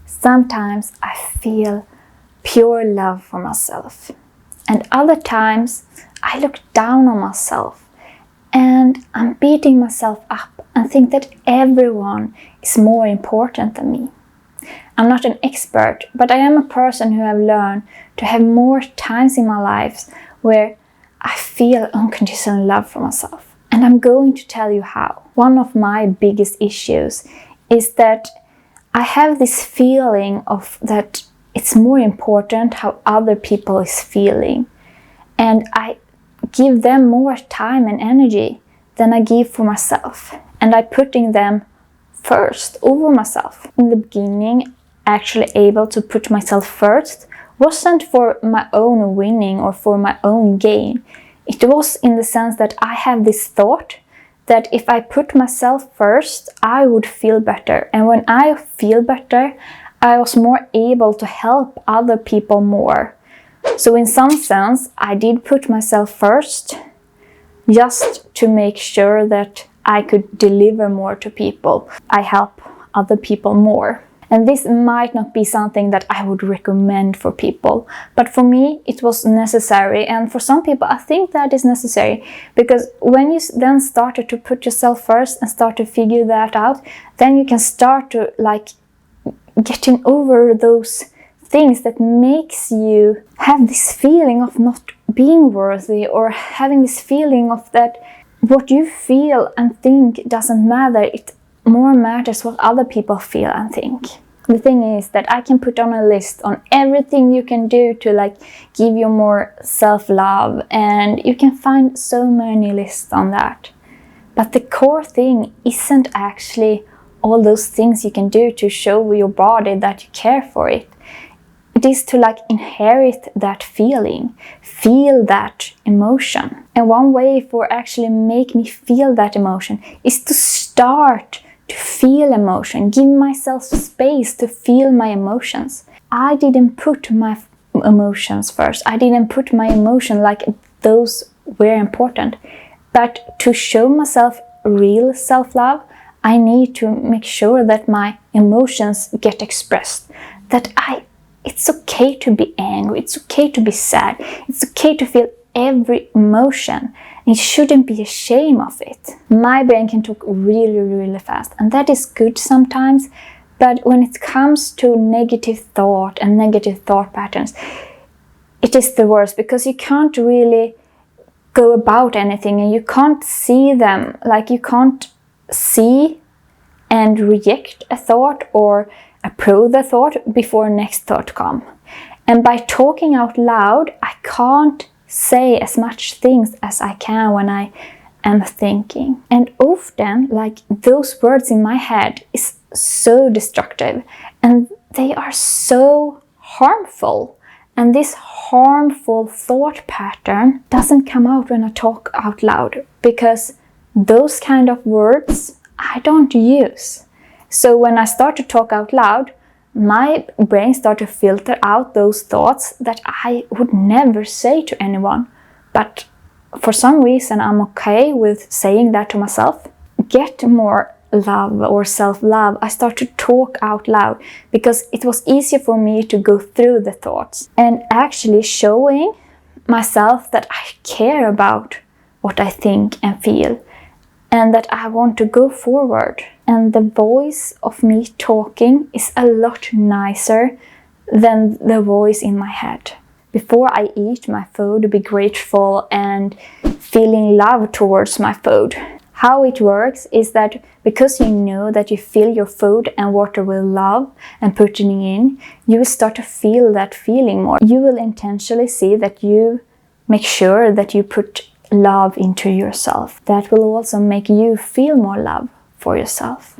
Sometimes I feel pure love for myself, and other times I look down on myself and I'm beating myself up and think that everyone is more important than me. I'm not an expert, but I am a person who have learned to have more times in my life where I feel unconditional love for myself. And I'm going to tell you how. One of my biggest issues is that I have this feeling of that it's more important how other people is feeling. And I give them more time and energy than I give for myself. And I'm putting them first over myself. In the beginning, actually able to put myself first wasn't for my own winning or for my own gain. It was in the sense that I have this thought that if I put myself first, I would feel better. And when I feel better, I was more able to help other people more. So in some sense, I did put myself first just to make sure that I could deliver more to people. I help other people more. And this might not be something that I would recommend for people, but for me it was necessary, and for some people I think that is necessary, because when you then started to put yourself first and start to figure that out, then you can start to getting over those things that makes you have this feeling of not being worthy, or having this feeling of that what you feel and think doesn't matter. It more matters what other people feel and think. The thing is that I can put on a list on everything you can do to give you more self-love, and you can find so many lists on that. But the core thing isn't actually all those things you can do to show your body that you care for it. It is to inherit that feeling, feel that emotion. And one way for actually make me feel that emotion is to start to feel emotion, give myself space to feel my emotions. I didn't put my emotions first. I didn't put my emotion like those were important. But to show myself real self-love, I need to make sure that my emotions get expressed. That it's okay to be angry, it's okay to be sad, it's okay to feel every emotion. It shouldn't be a shame of it. My brain can talk really, really fast, and that is good sometimes, but when it comes to negative thought and negative thought patterns, it is the worst, because you can't really go about anything and you can't see them. You can't see and reject a thought or approve the thought before next thought come. And by talking out loud, I can't say as much things as I can when I am thinking. And often, those words in my head is so destructive, and they are so harmful. And this harmful thought pattern doesn't come out when I talk out loud, because those kind of words I don't use. So when I start to talk out loud, my brain starts to filter out those thoughts that I would never say to anyone. But for some reason I'm okay with saying that to myself. Get more love or self-love. I start to talk out loud because it was easier for me to go through the thoughts and actually showing myself that I care about what I think and feel, and that I want to go forward. And the voice of me talking is a lot nicer than the voice in my head. Before I eat my food, be grateful and feeling love towards my food. How it works is that because you know that you fill your food and water with love and putting in, you will start to feel that feeling more. You will intentionally see that you make sure that you put love into yourself. That will also make you feel more love for yourself.